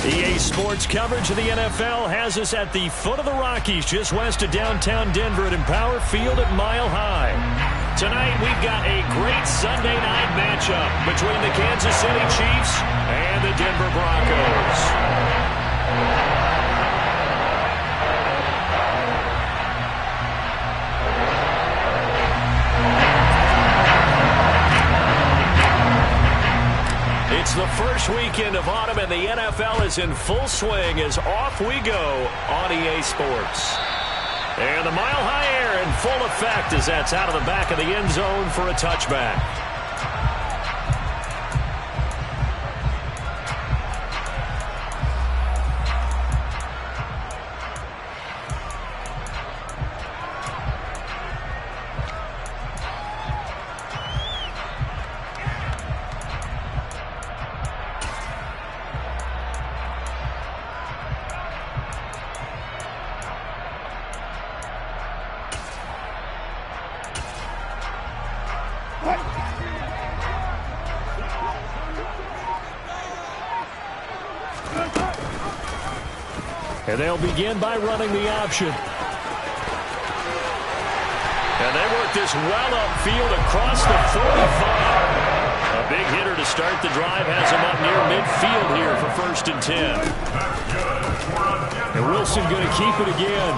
EA Sports coverage of the NFL has us at the foot of the Rockies, just west of downtown Denver at Empower Field at Mile High. Tonight, we've got a great Sunday night matchup between the Kansas City Chiefs and the Denver Broncos. It's the first weekend of autumn, and the NFL is in full swing as off we go on EA Sports. And the Mile High air in full effect as that's out of the back of the end zone for a touchback. And they'll begin by running the option. And they work this well upfield across the 45. A big hitter to start the drive has him up near midfield here for 1st and 10. And Wilson going to keep it again.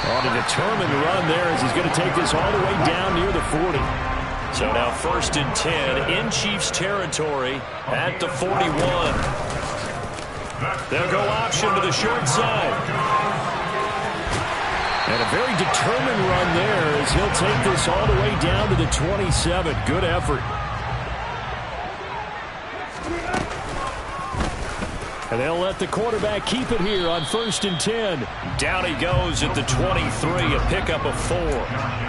On a determined run there as he's going to take this all the way down near the 40. So now 1st and 10 in Chiefs territory at the 41. They'll go option to the short side. And a very determined run there as he'll take this all the way down to the 27. Good effort. And they'll let the quarterback keep it here on 1st and 10. Down he goes at the 23, a pickup of 4.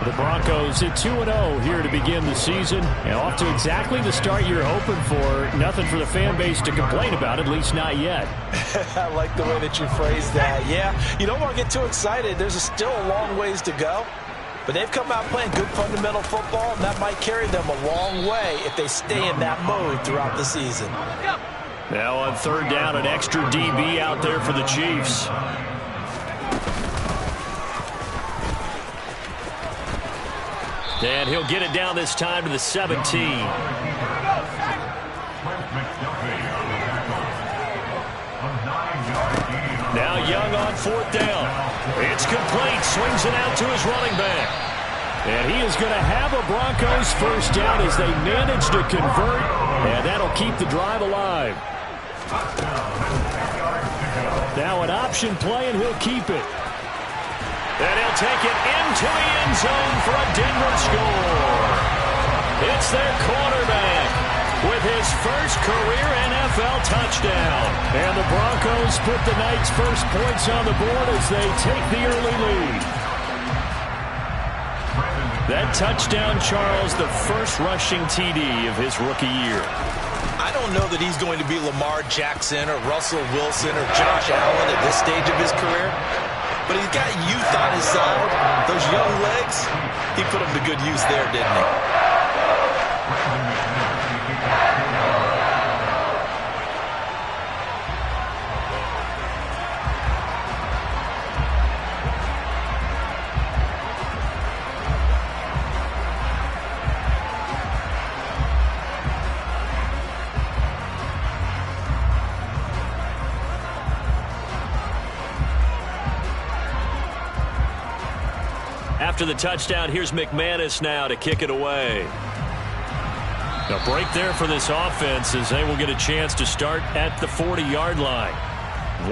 The Broncos at 2-0 here to begin the season. And off to exactly the start you're hoping for. Nothing for the fan base to complain about, at least not yet. I like the way that you phrased that. Yeah, you don't want to get too excited. There's still a long ways to go. But they've come out playing good fundamental football, and that might carry them a long way if they stay in that mode throughout the season. Now on 3rd down, an extra DB out there for the Chiefs. And he'll get it down this time to the 17. Now Young on 4th down. It's complete. Swings it out to his running back. And he is going to have a Broncos 1st down as they manage to convert. And that'll keep the drive alive. Now an option play, and he'll keep it. And he'll take it into the end zone for a Denver score. It's their quarterback with his first career NFL touchdown. And the Broncos put the night's first points on the board as they take the early lead. That touchdown, Charles, the first rushing TD of his rookie year. I don't know that he's going to be Lamar Jackson or Russell Wilson or Josh Allen at this stage of his career. But he's got youth on his side. Those young legs, he put them to good use there, didn't he? After the touchdown, here's McManus now to kick it away. A break there for this offense as they will get a chance to start at the 40-yard line.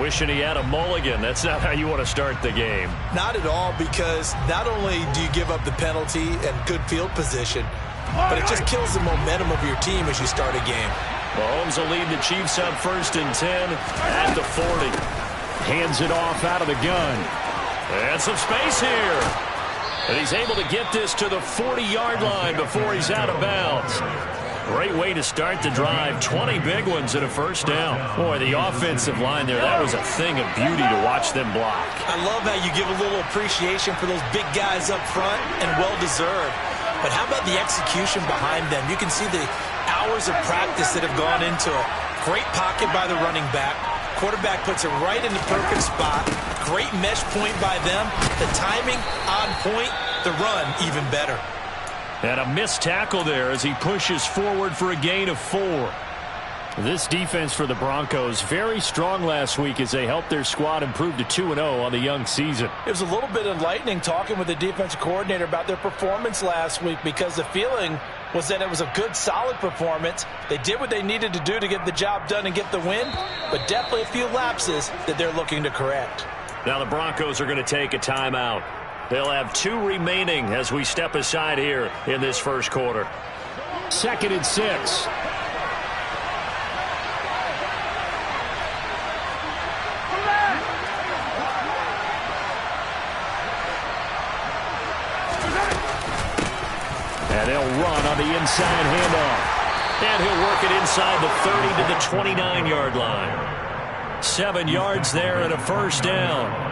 Wishing he had a mulligan. That's not how you want to start the game. Not at all, because not only do you give up the penalty and good field position, but it just kills the momentum of your team as you start a game. Mahomes will lead the Chiefs up 1st and 10 at the 40. Hands it off out of the gun. And some space here. And he's able to get this to the 40-yard line before he's out of bounds. Great way to start the drive. 20 big ones and a 1st down. Boy, the offensive line there, that was a thing of beauty to watch them block. I love how you give a little appreciation for those big guys up front, and well-deserved. But how about the execution behind them? You can see the hours of practice that have gone into it. Great pocket by the running back. Quarterback puts it right in the perfect spot. Great mesh point by them. The timing on point. The run even better. And a missed tackle there as he pushes forward for a gain of 4. This defense for the Broncos very strong last week as they helped their squad improve to 2-0 on the young season. It was a little bit enlightening talking with the defensive coordinator about their performance last week, because the feeling was that it was a good, solid performance. They did what they needed to do to get the job done and get the win, but definitely a few lapses that they're looking to correct. Now the Broncos are going to take a timeout. They'll have 2 remaining as we step aside here in this first quarter. 2nd and 6. And they'll run on the inside handoff. And he'll work it inside the 30 to the 29-yard line. 7 yards there and a first down.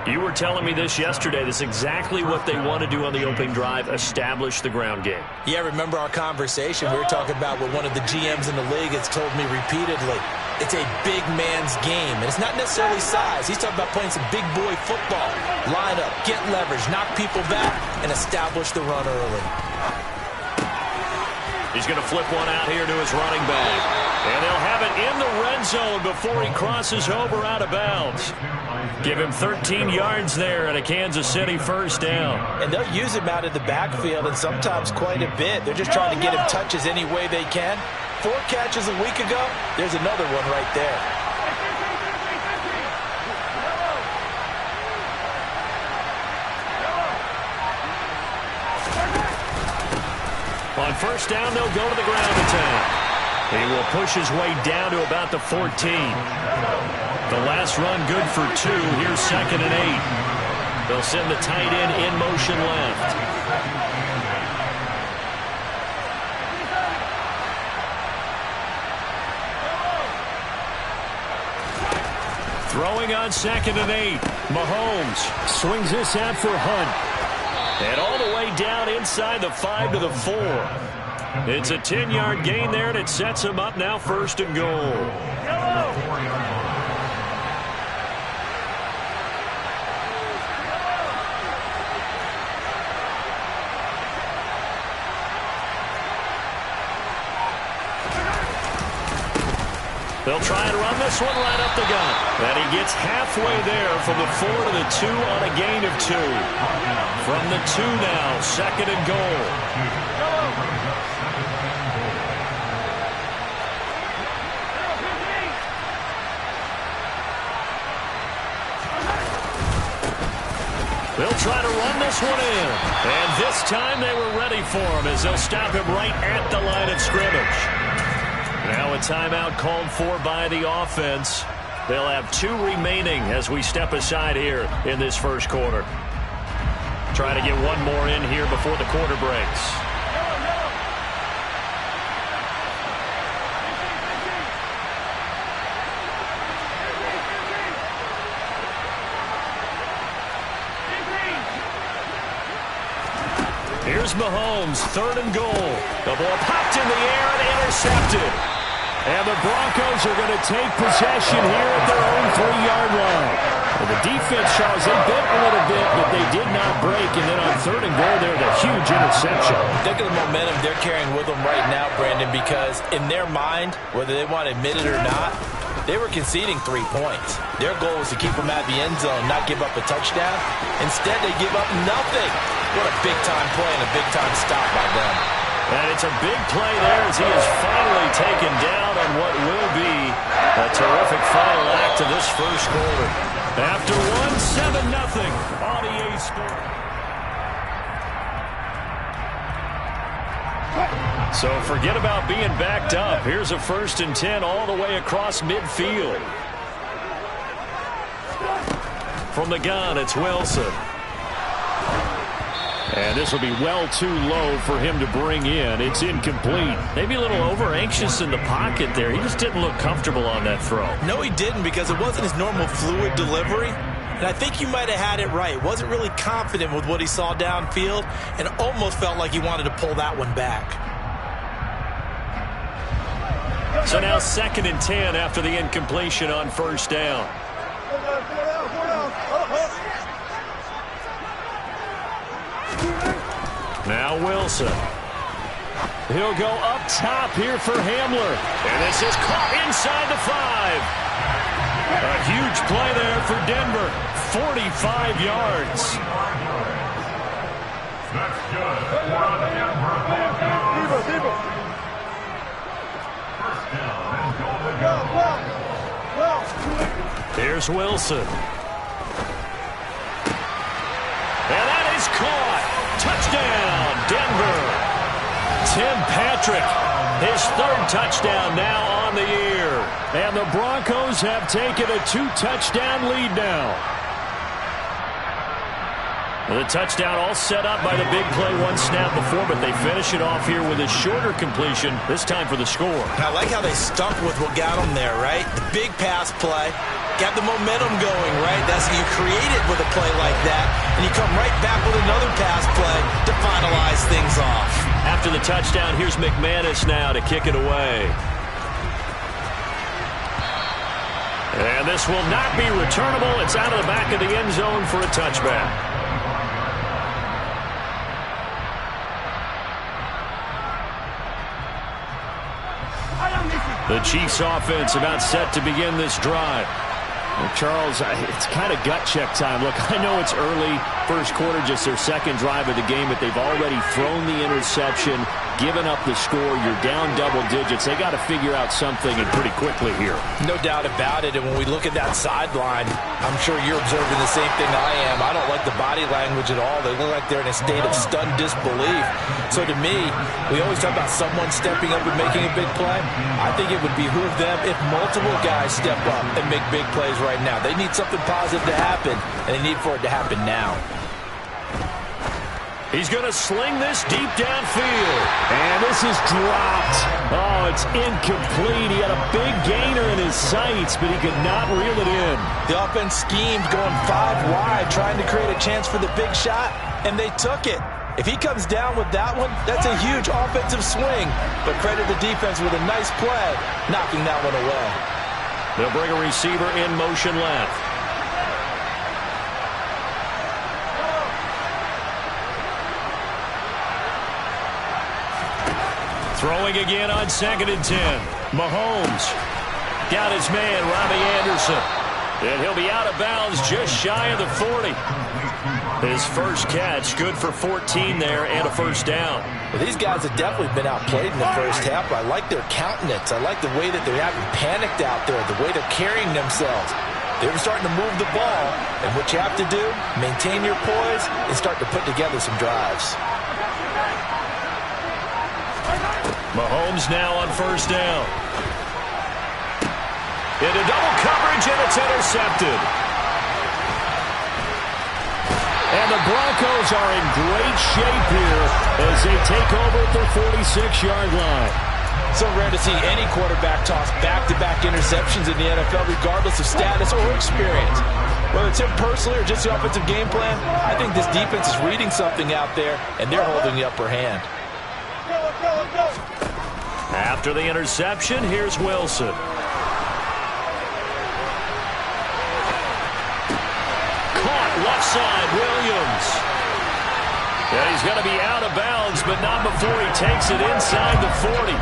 You were telling me this yesterday. This is exactly what they want to do on the opening drive, establish the ground game. Yeah, remember our conversation. We were talking about what one of the GMs in the league has told me repeatedly. It's a big man's game, and it's not necessarily size. He's talking about playing some big boy football. Line up, get leverage, knock people back, and establish the run early. He's going to flip one out here to his running back. And they'll have it in the red zone before he crosses over out of bounds. Give him 13 yards there and a Kansas City first down. And they'll use him out of the backfield, and sometimes quite a bit. They're just trying to get him touches any way they can. 4 catches a week ago, there's another one right there. On first down, they'll go to the ground attack. He will push his way down to about the 14. The last run good for 2. Here's 2nd and 8. They'll send the tight end in motion left. Throwing on 2nd and 8. Mahomes swings this out for Hunt. And all the way down inside the 5 to the 4. It's a 10-yard gain there, and it sets him up now 1st and goal. They'll try and run this one right up the gut. And he gets halfway there from the 4 to the 2 on a gain of 2. From the 2 now, 2nd and goal. They'll try to run this one in. And this time they were ready for him as they'll stop him right at the line of scrimmage. Now a timeout called for by the offense. They'll have 2 remaining as we step aside here in this first quarter. Try to get one more in here before the quarter breaks. Here's Mahomes, 3rd and goal. The ball popped in the air and intercepted. And the Broncos are going to take possession here at their own 3-yard line. And the defense, Charles, they bit a little bit, but they did not break. And then on 3rd and goal there, the huge interception. Think of the momentum they're carrying with them right now, Brandon, because in their mind, whether they want to admit it or not, they were conceding 3 points. Their goal was to keep them out of the end zone, not give up a touchdown. Instead, they give up nothing. What a big-time play and a big-time stop by them. And it's a big play there as he is finally taken down on what will be a terrific final act of this first quarter. After 7-0 on EA Sports. So forget about being backed up. Here's a 1st and 10 all the way across midfield. From the gun, it's Wilson. And this will be well too low for him to bring in. It's incomplete. Maybe a little over-anxious in the pocket there. He just didn't look comfortable on that throw. No, he didn't, because it wasn't his normal fluid delivery. And I think you might have had it right. Wasn't really confident with what he saw downfield and almost felt like he wanted to pull that one back. So now 2nd and 10 after the incompletion on first down. Now Wilson. He'll go up top here for Hamler. And this is caught inside the 5. A huge play there for Denver. 45 yards. That's good. We're on Denver. First down and goal to go. Here's Wilson. And that is caught. Touchdown, Denver. Tim Patrick, his 3rd touchdown now on the year. And the Broncos have taken a 2-touchdown lead now. The touchdown all set up by the big play 1 snap before, but they finish it off here with a shorter completion, this time for the score. I like how they stuck with what got them there, right? The big pass play, got the momentum going, right? That's you create it with a play like that, and you come right back with another pass play to finalize things off. After the touchdown, here's McManus now to kick it away. And this will not be returnable. It's out of the back of the end zone for a touchback. The Chiefs offense about set to begin this drive. Well, Charles, it's kind of gut check time. Look, I know it's early, first quarter, just their 2nd drive of the game, but they've already thrown the interception, given up the score. You're down double digits. They got to figure out something, and pretty quickly here. No doubt about it, and when we look at that sideline, I'm sure you're observing the same thing I am. I don't like the body language at all. They look like they're in a state of stunned disbelief. So to me, we always talk about someone stepping up and making a big play. I think it would behoove them if multiple guys step up and make big plays right now. They need something positive to happen, and they need for it to happen now. He's going to sling this deep downfield. And this is dropped. Oh, it's incomplete. He had a big gainer in his sights, but he could not reel it in. The offense schemed going 5 wide, trying to create a chance for the big shot, and they took it. If he comes down with that one, that's a huge offensive swing. But credit the defense with a nice play, knocking that one away. They'll bring a receiver in motion left. Throwing again on 2nd and 10. Mahomes got his man, Robbie Anderson. And he'll be out of bounds just shy of the 40. His first catch, good for 14 there and a first down. Well, these guys have definitely been outplayed in the first half. I like their countenance. I like the way that they're having panicked out there, the way they're carrying themselves. They're starting to move the ball, and what you have to do, maintain your poise and start to put together some drives. Mahomes now on first down. Into double coverage, and it's intercepted. And the Broncos are in great shape here as they take over at their 46-yard line. So rare to see any quarterback toss back-to-back interceptions in the NFL, regardless of status or experience. Whether it's him personally or just the offensive game plan, I think this defense is reading something out there, and they're holding the upper hand. After the interception, here's Wilson. Caught left side, Williams. Yeah, he's going to be out of bounds, but not before he takes it inside the 40.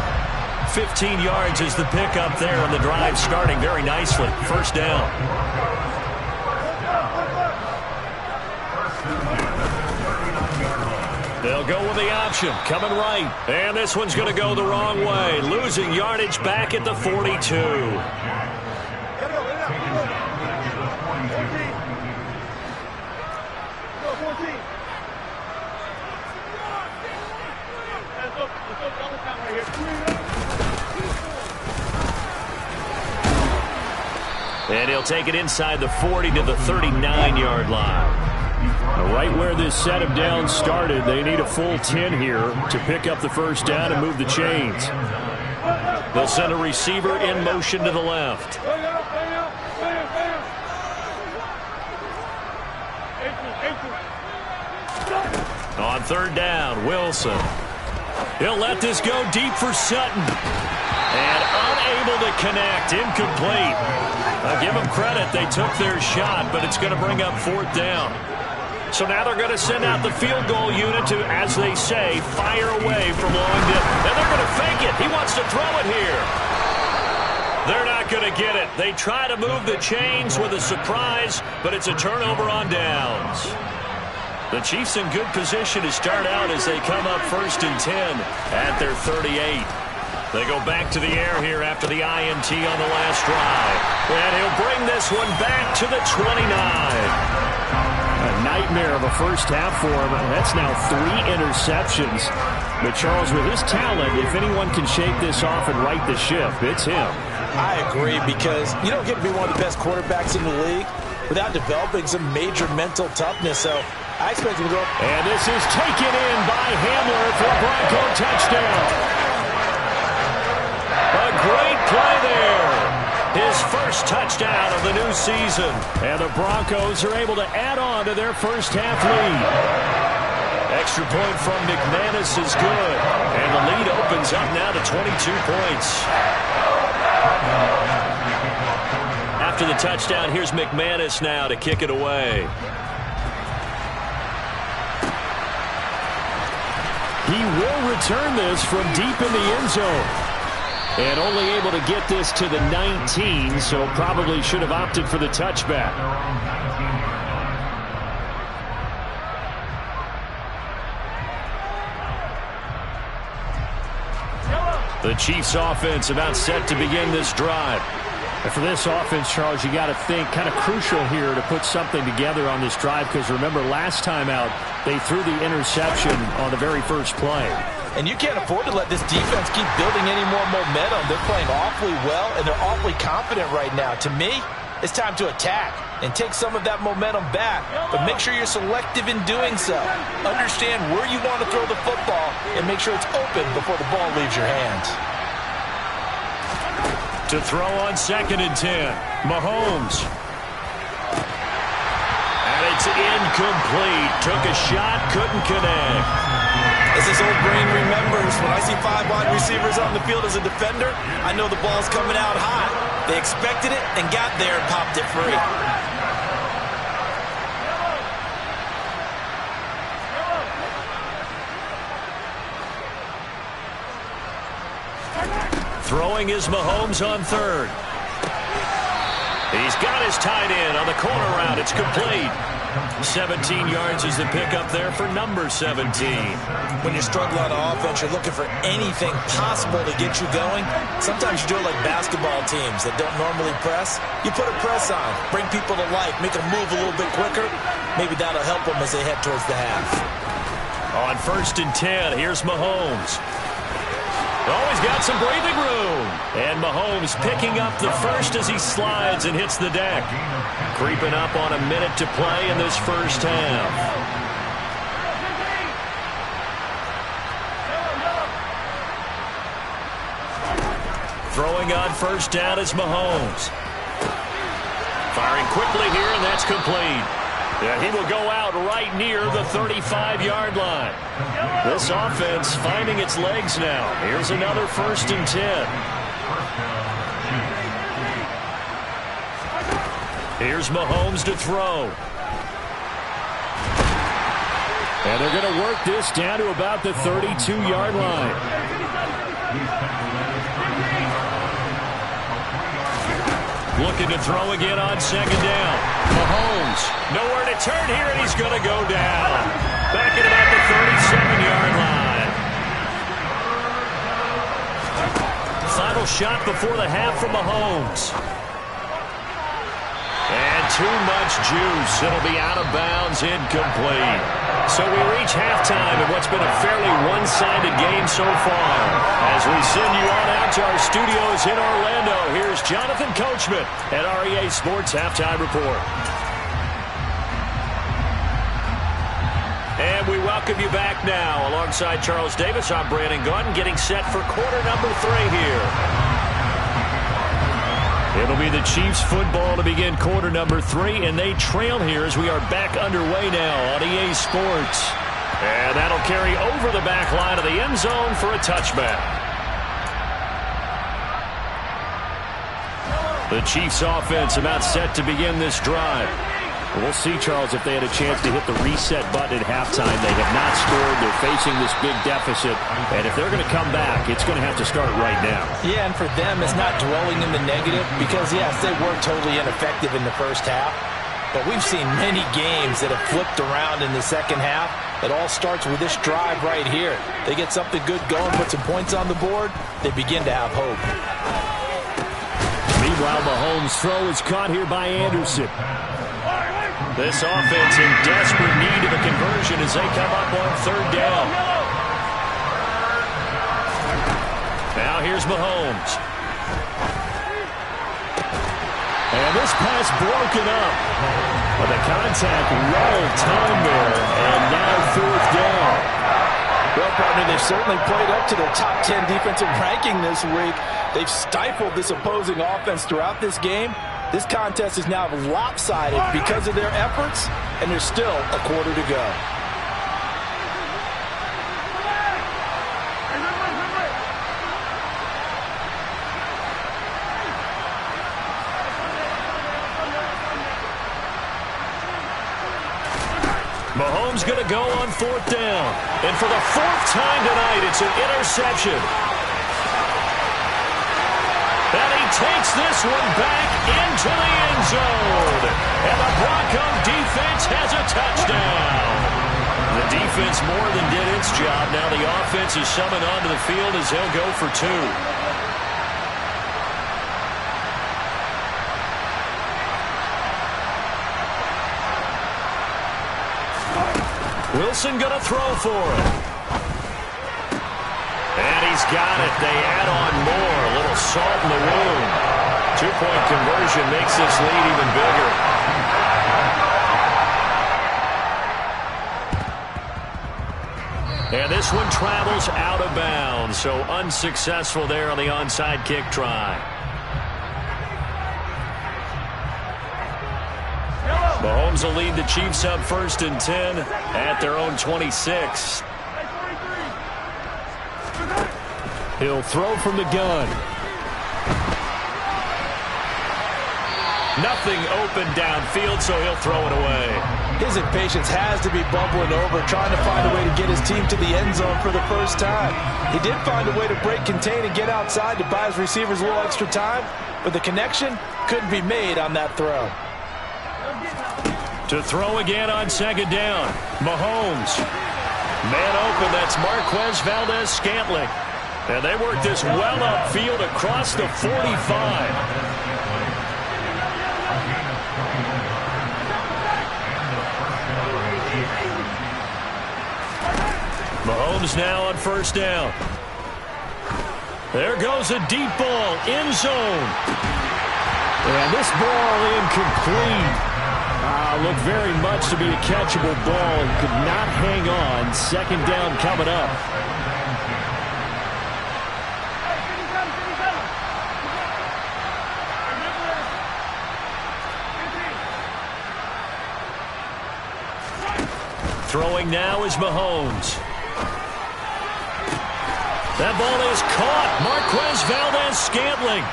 15 yards is the pickup there, and the drive starting very nicely. First down. They'll go with the option, coming right. And this one's going to go the wrong way. Losing yardage back at the 42. And he'll take it inside the 40 to the 39-yard line. Right where this set of downs started, they need a full 10 here to pick up the first down and move the chains. They'll send a receiver in motion to the left. On third down, Wilson. He'll let this go deep for Sutton. And unable to connect. Incomplete. I'll give them credit. They took their shot, but it's going to bring up 4th down. So now they're going to send out the field goal unit to, as they say, fire away from long distance. And they're going to fake it. He wants to throw it here. They're not going to get it. They try to move the chains with a surprise, but it's a turnover on downs. The Chiefs in good position to start out as they come up 1st and 10 at their 38. They go back to the air here after the INT on the last drive. And he'll bring this one back to the 29. A nightmare of a first half for him. That's now 3 interceptions. But Charles, with his talent, if anyone can shake this off and right the ship, it's him. I agree, because you don't get to be one of the best quarterbacks in the league without developing some major mental toughness. So I expect him to go. And this is taken in by Hamler for a Bronco touchdown. A great play there. His first touchdown of the new season. And the Broncos are able to add on to their first half lead. Extra point from McManus is good. And the lead opens up now to 22 points. After the touchdown, here's McManus now to kick it away. He will return this from deep in the end zone. And only able to get this to the 19, so probably should have opted for the touchback. The Chiefs offense about set to begin this drive. And for this offense, Charles, you got to think kind of crucial here to put something together on this drive, because remember last time out they threw the interception on the very first play. And you can't afford to let this defense keep building any more momentum. They're playing awfully well, and they're awfully confident right now. To me, it's time to attack and take some of that momentum back. But make sure you're selective in doing so. Understand where you want to throw the football and make sure it's open before the ball leaves your hands. To throw on 2nd and 10, Mahomes. And it's incomplete. Took a shot, couldn't connect. As this old brain remembers, when I see 5 wide receivers on the field as a defender, I know the ball's coming out hot. They expected it and got there and popped it free. Throwing is Mahomes on 3rd. He's got his tight end on the corner route. It's complete. 17 yards is the pickup there for number 17. When you struggle on offense, you're looking for anything possible to get you going. Sometimes you do it like basketball teams that don't normally press. You put a press on, bring people to life, make them move a little bit quicker. Maybe that'll help them as they head towards the half. On 1st and 10, here's Mahomes. Oh, he's got some breathing room. And Mahomes picking up the first as he slides and hits the deck. Creeping up on a minute to play in this first half. Throwing on 1st down is Mahomes. Firing quickly here, and that's complete. Yeah, he will go out right near the 35-yard line. This offense finding its legs now. Here's another 1st and 10. Here's Mahomes to throw. And they're going to work this down to about the 32-yard line. Looking to throw again on 2nd down. Mahomes, nowhere to turn here, and he's going to go down. Back at about the 37-yard line. Final shot before the half from Mahomes. And too much juice. It'll be out of bounds, incomplete. So we reach halftime in what's been a fairly one-sided game so far. As we send you on out to our studios in Orlando, here's Jonathan Coachman at REA Sports Halftime Report. And we welcome you back now. Alongside Charles Davis, I'm Brandon Gaudin, getting set for quarter number 3 here. It'll be the Chiefs football to begin quarter number 3, and they trail here as we are back underway now on EA Sports. And that'll carry over the back line of the end zone for a touchback. The Chiefs offense about set to begin this drive. We'll see, Charles, if they had a chance to hit the reset button at halftime. They have not scored. They're facing this big deficit. And if they're going to come back, it's going to have to start right now. Yeah, and for them, it's not dwelling in the negative because, yes, they were totally ineffective in the first half. But we've seen many games that have flipped around in the second half. It all starts with this drive right here. They get something good going, put some points on the board, they begin to have hope. Meanwhile, Mahomes' throw is caught here by Anderson. This offense in desperate need of a conversion as they come up on third down. Now here's Mahomes. And this pass broken up. But the contact well timed there, and now fourth down. Well, partner, they've certainly played up to their top 10 defensive ranking this week. They've stifled this opposing offense throughout this game. This contest is now lopsided because of their efforts, and there's still a quarter to go. Mahomes going to go on fourth down. And for the fourth time tonight, it's an interception. And he takes this one back into the end zone. And the Bronco defense has a touchdown. The defense more than did its job. Now the offense is summoned onto the field as he'll go for two. Wilson going to throw for it. And he's got it. They add on more. A little salt in the wound. Two-point conversion makes this lead even bigger. And this one travels out of bounds. So unsuccessful there on the onside kick try. Mahomes will lead the Chiefs up 1st and 10 at their own 26. He'll throw from the gun. Nothing open downfield, so he'll throw it away. His impatience has to be bubbling over, trying to find a way to get his team to the end zone for the first time. He did find a way to break, contain, and get outside to buy his receivers a little extra time, but the connection couldn't be made on that throw. To throw again on second down. Mahomes. Man open, that's Marquez Valdez-Scantling. And they work this well upfield across the 45. Mahomes now on first down. There goes a deep ball, end zone. And this ball incomplete. Looked very much to be a catchable ball and could not hang on. Second down coming up. Throwing now is Mahomes. That ball is caught. Marquez Valdez-Scantling.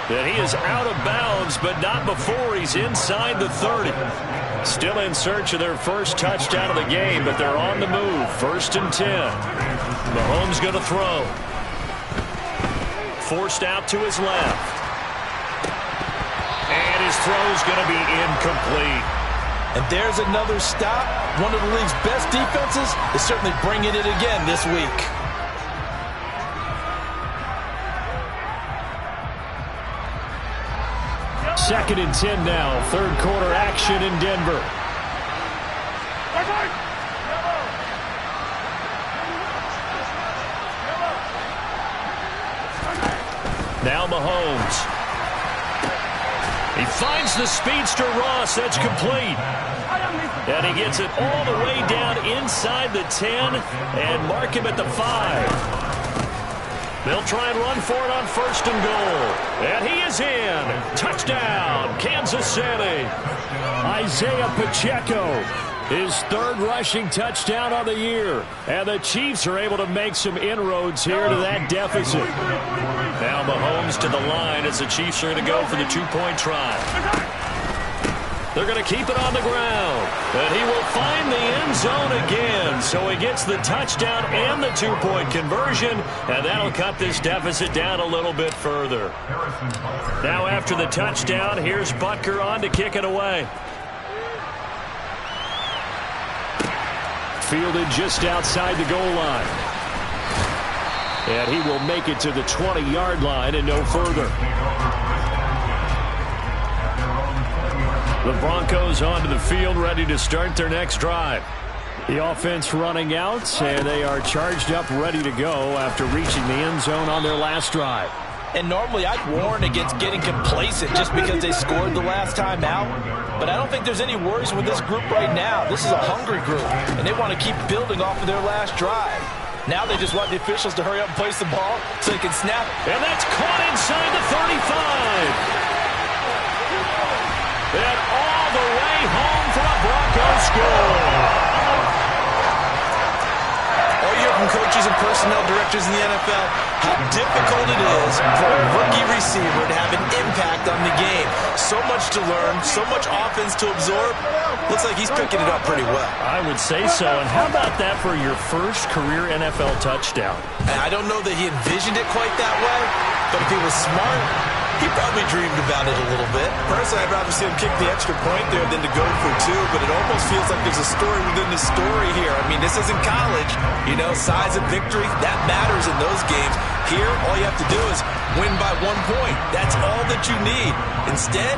And he is out of bounds, but not before he's inside the 30. Still in search of their first touchdown of the game, but they're on the move. 1st and 10. Mahomes going to throw. Forced out to his left. And his throw's going to be incomplete. And there's another stop. One of the league's best defenses is certainly bringing it again this week. Second and 10 now. Third quarter action in Denver. Now Mahomes. He finds the speedster Ross. That's complete. And he gets it all the way down inside the 10 and mark him at the 5. They'll try and run for it on 1st and goal. And he is in. Touchdown, Kansas City. Isaiah Pacheco, his 3rd rushing touchdown of the year. And the Chiefs are able to make some inroads here to that deficit. Now Mahomes to the line as the Chiefs are going to go for the two-point try. They're going to keep it on the ground. And he will find the end zone again. So he gets the touchdown and the two-point conversion. And that'll cut this deficit down a little bit further. Now after the touchdown, here's Butker on to kick it away. Fielded just outside the goal line. And he will make it to the 20-yard line and no further. The Broncos onto the field, ready to start their next drive. The offense running out, and they are charged up, ready to go after reaching the end zone on their last drive. And normally I'd warn against getting complacent just because they scored the last time out. But I don't think there's any worries with this group right now. This is a hungry group, and they want to keep building off of their last drive. Now they just want the officials to hurry up and place the ball so they can snap. And that's caught inside the 35. And all the way home for a Broncos score. All you hear from coaches and personnel directors in the NFL, how difficult it is for a rookie receiver to have an impact on the game. So much to learn, so much offense to absorb. Looks like he's picking it up pretty well. I would say so. And how about that for your first career NFL touchdown? I don't know that he envisioned it quite that way, but if he was smart, he probably dreamed about it a little bit. Personally, I'd rather see him kick the extra point there than to go for two, but it almost feels like there's a story within the story here. I mean, this isn't college. You know, size of victory, that matters in those games. Here, all you have to do is win by 1 point. That's all that you need. Instead,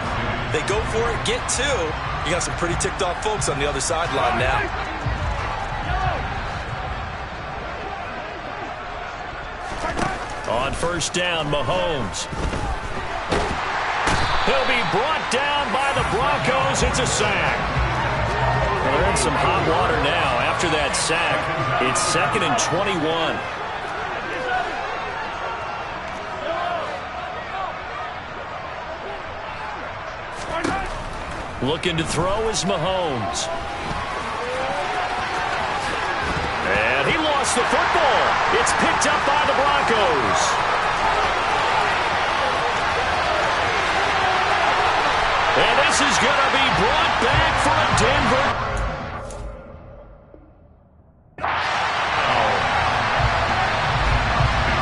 they go for it, get two. You got some pretty ticked off folks on the other sideline now. On first down, Mahomes. He'll be brought down by the Broncos. It's a sack. Well, they're in some hot water now. After that sack, it's 2nd and 21. Looking to throw is Mahomes. And he lost the football. It's picked up by the Broncos. And this is going to be brought back for a Denver.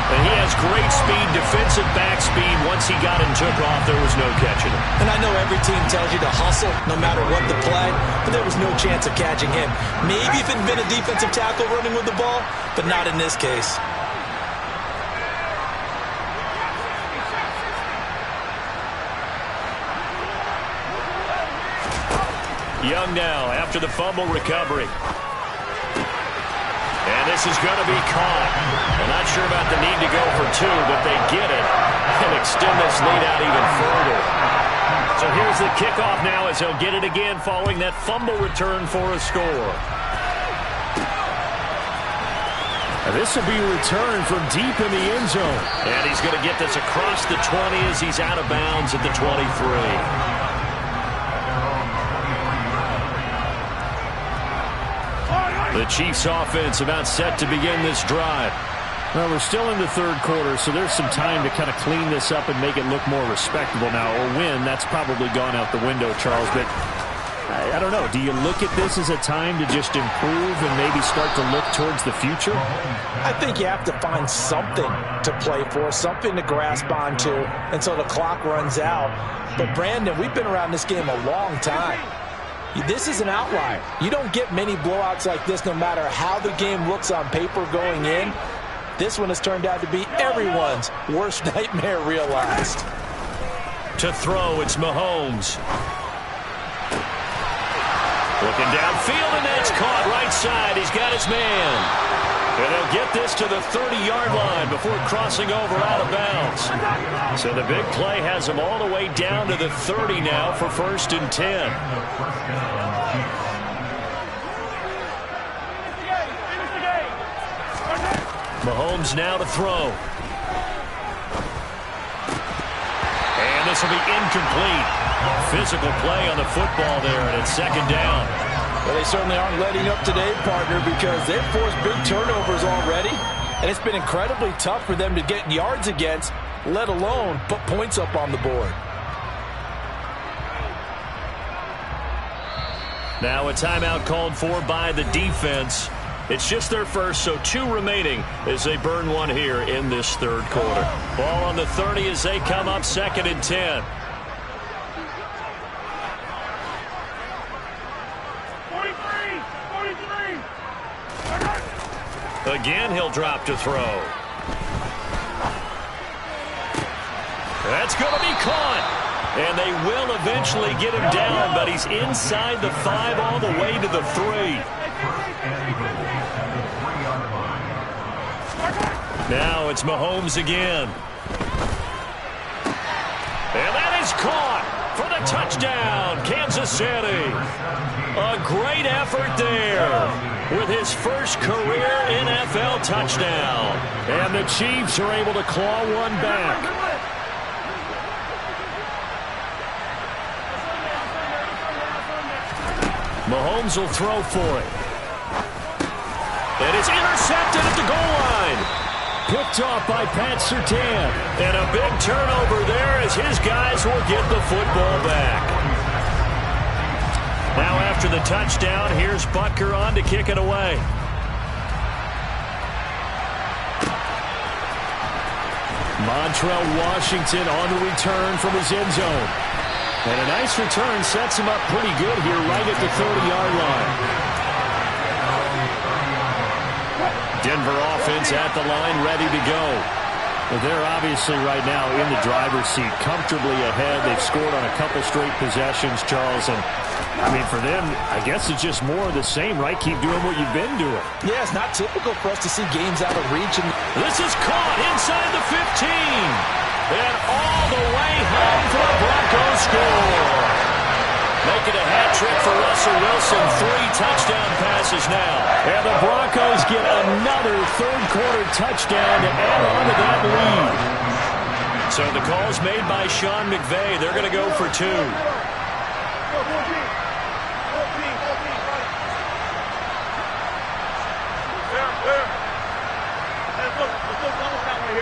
And he has great speed, defensive back speed. Once he got and took off, there was no catching him. And I know every team tells you to hustle no matter what the play, but there was no chance of catching him. Maybe if it had been a defensive tackle running with the ball, but not in this case. Young now after the fumble recovery. And this is going to be caught. I'm not sure about the need to go for two, but they get it and extend this lead out even further. So here's the kickoff now as he'll get it again following that fumble return for a score. And this will be returned from deep in the end zone. And he's going to get this across the 20 as he's out of bounds at the 23. The Chiefs offense about set to begin this drive. Well, we're still in the third quarter, so there's some time to kind of clean this up and make it look more respectable now. Or win, that's probably gone out the window, Charles. But I don't know. Do you look at this as a time to just improve and maybe start to look towards the future? I think you have to find something to play for, something to grasp onto until the clock runs out. But, Brandon, we've been around this game a long time. This is an outlier. You don't get many blowouts like this no matter how the game looks on paper going in. This one has turned out to be everyone's worst nightmare realized. To throw, it's Mahomes. Looking downfield, and that's caught right side. He's got his man. And he'll get this to the 30-yard line before crossing over out of bounds. So the big play has him all the way down to the 30 now for 1st and 10. Mahomes now to throw. And this will be incomplete. Physical play on the football there, and it's 2nd down. Well, they certainly aren't letting up today, partner, because they've forced big turnovers already, and it's been incredibly tough for them to get yards against. let alone put points up on the board. Now a timeout called for by the defense. It's just their first, so 2 remaining as they burn one here in this third quarter. Ball on the 30 as they come up 2nd and 10. 43. Again, he'll drop to throw. That's going to be caught. And they will eventually get him down, but he's inside the 5 all the way to the 3. Now it's Mahomes again. And that is caught for the touchdown, Kansas City. A great effort there with his first career NFL touchdown. And the Chiefs are able to claw one back. Mahomes will throw for it. And it's intercepted at the goal line. Picked off by Pat Surtain. And a big turnover there as his guys will get the football back. Now after the touchdown, here's Butker on to kick it away. Montrell Washington on the return from his end zone. And a nice return sets him up pretty good here right at the 30-yard line. Denver offense at the line, ready to go. Well, they're obviously right now in the driver's seat, comfortably ahead. They've scored on a couple straight possessions, Charles. And, I mean, for them, I guess it's just more of the same, right? Keep doing what you've been doing. Yeah, it's not typical for us to see games out of reach. And this is caught inside the 15. And all the way home for the Broncos score. Making a hat trick for Russell Wilson. 3 touchdown passes now. And the Broncos get another third-quarter touchdown to add on to that lead. So the call's made by Sean McVay. They're going to go for 2.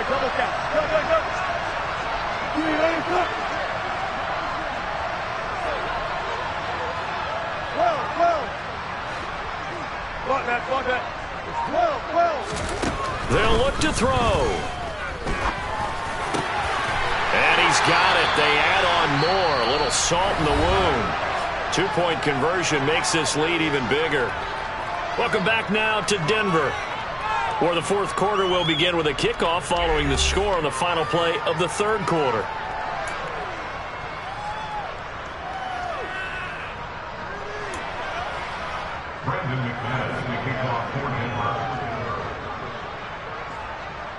Double count. Go. They'll look to throw. And he's got it. They add on more. A little salt in the wound. 2-point conversion makes this lead even bigger. Welcome back now to Denver, where the fourth quarter will begin with a kickoff following the score on the final play of the third quarter.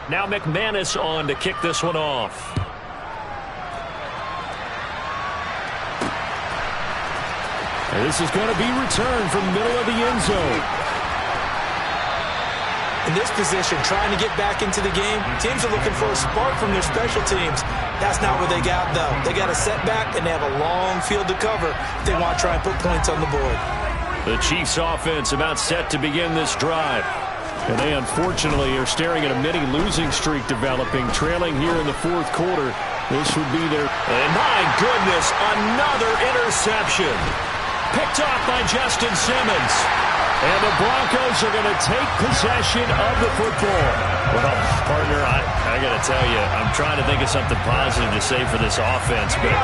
Now McManus on to kick this one off. And this is going to be returned from the middle of the end zone. In this position, trying to get back into the game, teams are looking for a spark from their special teams. That's not what they got, though. They got a setback, and they have a long field to cover if they want to try and put points on the board. The Chiefs offense about set to begin this drive. And they unfortunately are staring at a mini losing streak developing, trailing here in the fourth quarter. This would be their... And my goodness, another interception. Picked off by Justin Simmons. And the Broncos are going to take possession of the football. Well, partner, I got to tell you, I'm trying to think of something positive to say for this offense, but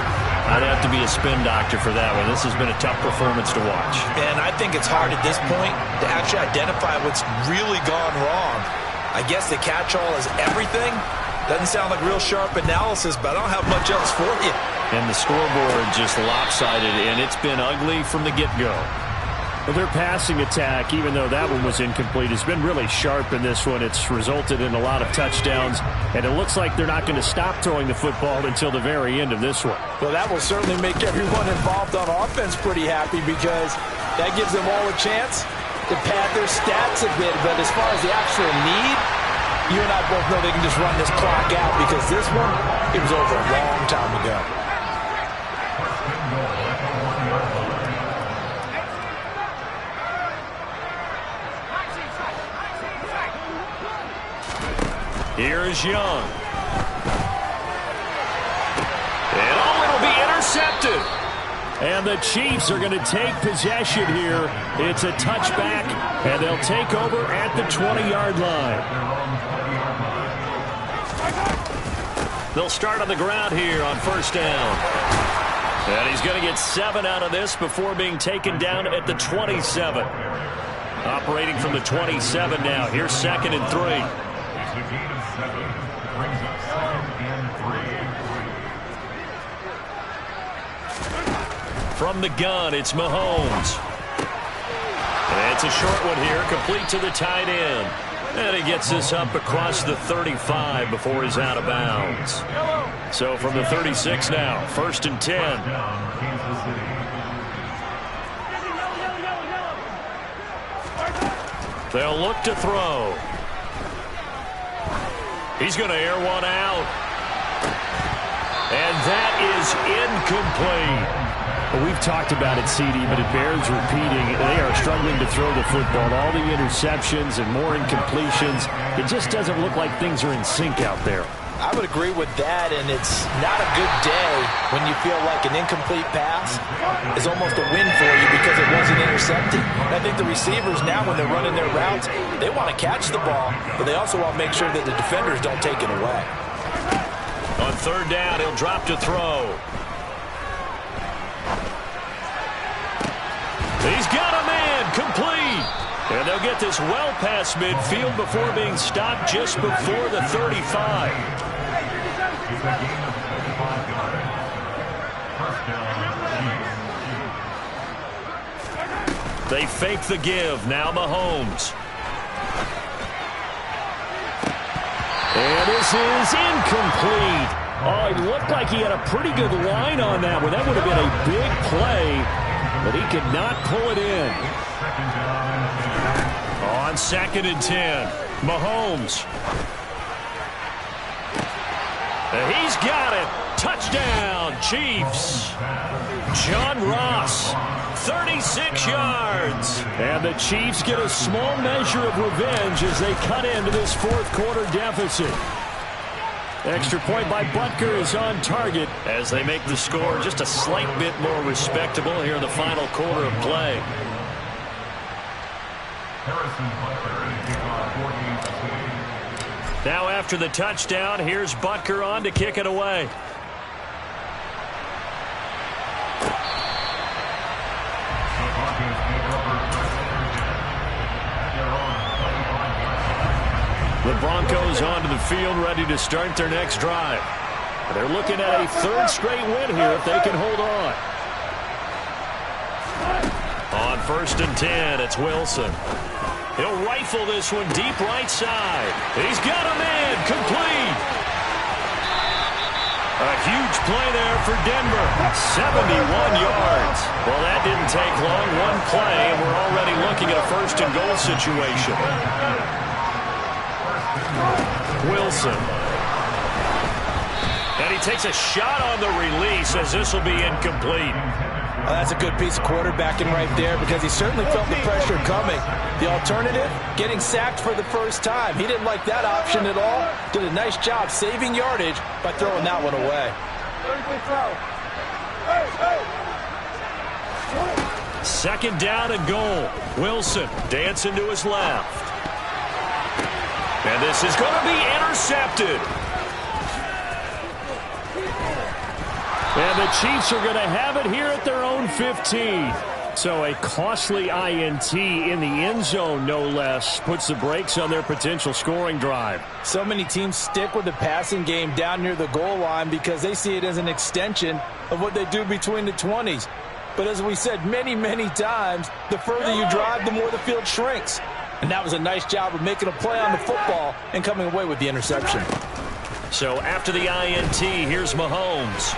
I'd have to be a spin doctor for that one. This has been a tough performance to watch. And I think it's hard at this point to actually identify what's really gone wrong. I guess the catch-all is everything. Doesn't sound like real sharp analysis, but I don't have much else for you. And the scoreboard just lopsided, and it's been ugly from the get-go. Well, their passing attack, even though that one was incomplete, has been really sharp in this one. It's resulted in a lot of touchdowns, and it looks like they're not going to stop throwing the football until the very end of this one. Well, that will certainly make everyone involved on offense pretty happy because that gives them all a chance to pad their stats a bit. But as far as the actual need, you and I both know they can just run this clock out because this one, it was over a long time ago. Here's Young. And the Chiefs are going to take possession here. It's a touchback, and they'll take over at the 20-yard line. They'll start on the ground here on first down. And he's going to get 7 out of this before being taken down at the 27. Operating from the 27 now. Here's 2nd and 3. It's a gain of 7. Brings up 2nd and 3. From the gun, it's Mahomes. And it's a short one here, complete to the tight end. And he gets this up across the 35 before he's out of bounds. So from the 36 now, 1st and 10. They'll look to throw. He's going to air one out. And that is incomplete. Well, we've talked about it, CD, but it bears repeating. They are struggling to throw the football. All the interceptions and more incompletions. It just doesn't look like things are in sync out there. I would agree with that, and it's not a good day when you feel like an incomplete pass is almost a win for you because it wasn't intercepted. And I think the receivers now, when they're running their routes, they want to catch the ball, but they also want to make sure that the defenders don't take it away. On 3rd down, he'll drop to throw. He's got a man, complete. And they'll get this well past midfield before being stopped just before the 35. They fake the give. Now Mahomes. And this is incomplete. Oh, it looked like he had a pretty good line on that one. That would have been a big play, but he could not pull it in. On 2nd and 10, Mahomes. He's got it. Touchdown, Chiefs. John Ross, 36 yards. And the Chiefs get a small measure of revenge as they cut into this 4th quarter deficit. Extra point by Butker is on target as they make the score just a slight bit more respectable here in the final quarter of play. Now after the touchdown, here's Butker on to kick it away. The Broncos onto the field, ready to start their next drive. They're looking at a 3rd straight win here if they can hold on. On 1st and 10, it's Wilson. He'll rifle this one deep right side. He's got a man, complete. A huge play there for Denver. 71 yards. Well, that didn't take long. One play, and we're already looking at a 1st and goal situation. Wilson. And he takes a shot on the release as this will be incomplete. Well, that's a good piece of quarterbacking right there because he certainly felt the pressure coming. The alternative, getting sacked for the first time. He didn't like that option at all. Did a nice job saving yardage by throwing that one away. 2nd down and goal. Wilson dancing to his left. And this is going to be intercepted. And the Chiefs are going to have it here at their own 15. So a costly INT in the end zone, no less, puts the brakes on their potential scoring drive. So many teams stick with the passing game down near the goal line because they see it as an extension of what they do between the 20s. But as we said many, many times, the further you drive, the more the field shrinks. And that was a nice job of making a play on the football and coming away with the interception. So after the INT, here's Mahomes.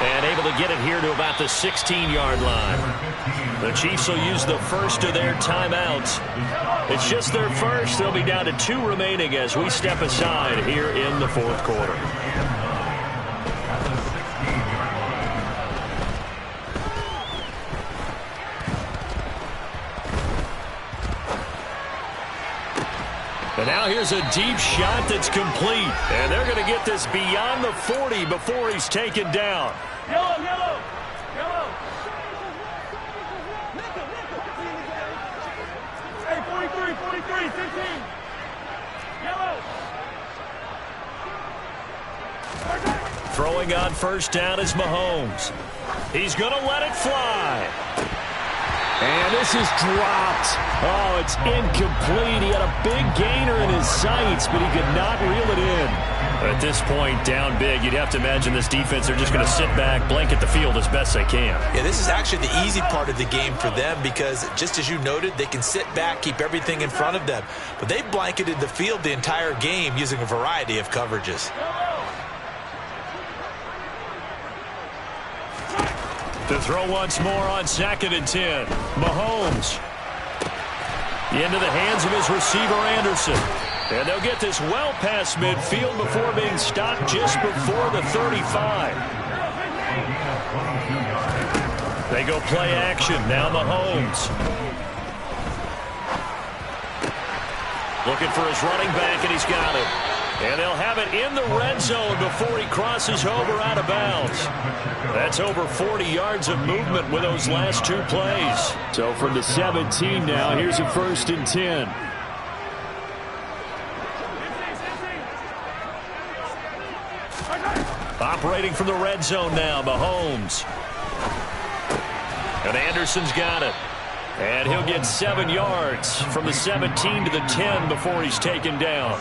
And able to get it here to about the 16-yard line. The Chiefs will use the first of their timeouts. It's just their first. They'll be down to 2 remaining as we step aside here in the 4th quarter. And now here's a deep shot that's complete. And they're going to get this beyond the 40 before he's taken down. Yellow, yellow, yellow. Throwing on first down is Mahomes. He's going to let it fly. And this is dropped. Oh, it's incomplete. He had a big gainer in his sights, but he could not reel it in. At this point, down big, you'd have to imagine this defense are just going to sit back, blanket the field as best they can. Yeah, this is actually the easy part of the game for them because, just as you noted, they can sit back, keep everything in front of them. But they blanketed the field the entire game using a variety of coverages. To throw once more on 2nd and 10. Mahomes. Into the hands of his receiver, Anderson. And they'll get this well past midfield before being stopped just before the 35. They go play action. Now Mahomes. Looking for his running back, and he's got it. And they'll have it in the red zone before he crosses over out of bounds. That's over 40 yards of movement with those last 2 plays. So from the 17 now, here's a 1st and 10. Operating from the red zone now, Mahomes. And Anderson's got it. And he'll get 7 yards from the 17 to the 10 before he's taken down.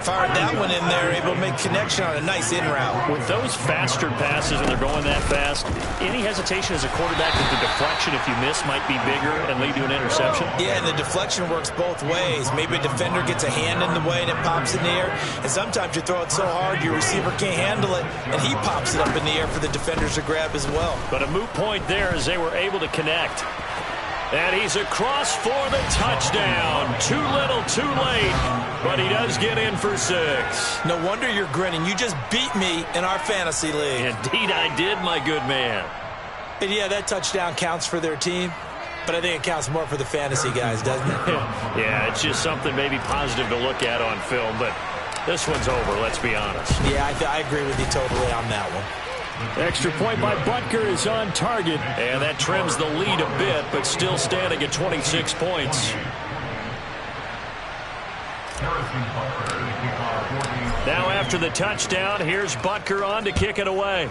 Fired that one in there, able to make connection on a nice in route. With those faster passes and they're going that fast, any hesitation as a quarterback that the deflection, if you miss, might be bigger and lead to an interception? Yeah, and the deflection works both ways. Maybe a defender gets a hand in the way and it pops in the air. And sometimes you throw it so hard your receiver can't handle it, and he pops it up in the air for the defenders to grab as well. But a moot point there as they were able to connect. And he's across for the touchdown. Too little, too late. But he does get in for 6. No wonder you're grinning. You just beat me in our fantasy league. Indeed I did, my good man. And yeah, that touchdown counts for their team. But I think it counts more for the fantasy guys, doesn't it? Yeah, it's just something maybe positive to look at on film. But this one's over, let's be honest. Yeah, I agree with you totally on that one. Extra point by Butker is on target. And that trims the lead a bit, but still standing at 26 points. Now after the touchdown, here's Butker on to kick it away.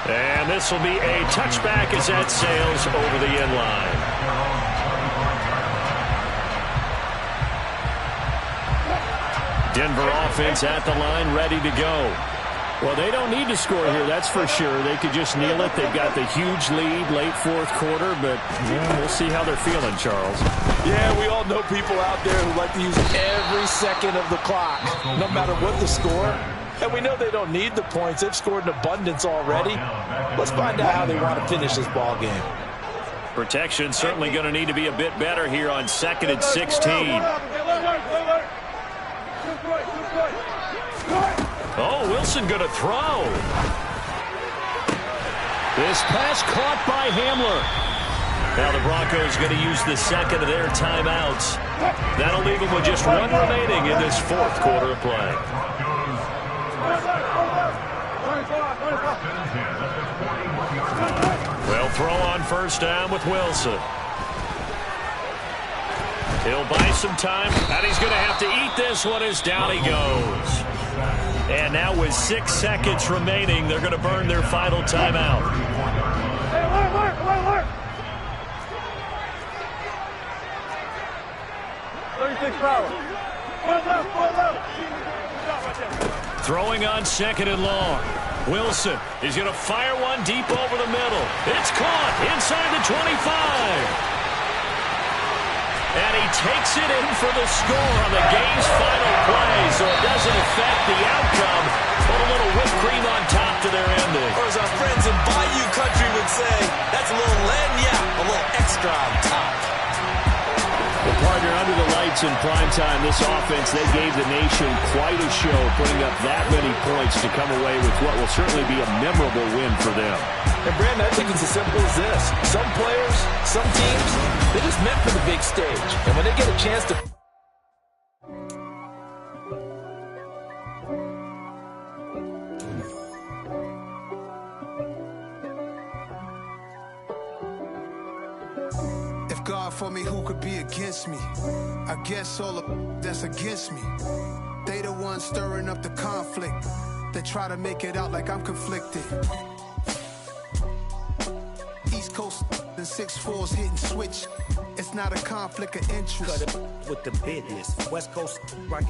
And this will be a touchback as that sails over the end line. Denver offense at the line, ready to go. Well, they don't need to score here, that's for sure. They could just kneel it. They've got the huge lead late 4th quarter, but we'll see how they're feeling, Charles. Yeah, we all know people out there who like to use every second of the clock, no matter what the score. And we know they don't need the points. They've scored in abundance already. Let's find out how they want to finish this ball game. Protection certainly going to need to be a bit better here on 2nd and 16. Oh, Wilson going to throw. This pass caught by Hamler. Now the Broncos going to use the 2nd of their timeouts. That'll leave them with just 1 remaining in this 4th quarter of play. Well, throw on first down with Wilson. He'll buy some time, and he's going to have to eat this one as down he goes. And now with 6 seconds remaining, they're going to burn their final timeout. Throwing on 2nd and long. Wilson is going to fire one deep over the middle. It's caught inside the 25. And he takes it in for the score on the game's final play, so it doesn't affect the outcome. Put a little whipped cream on top to their ending. Or as our friends in Bayou Country would say, that's a little lagniappe, a little extra on top. The partner under the lights in primetime, this offense, they gave the nation quite a show, putting up that many points to come away with what will certainly be a memorable win for them. And Brandon, I think it's as simple as this. Some players, some teams, they're just meant for the big stage. And when they get a chance to God for me, who could be against me? I guess all the that's against me. They the ones stirring up the conflict. They try to make it out like I'm conflicted. East Coast and 6'4s hitting switch. It's not a conflict of interest. Cut it with the business. West Coast rocking.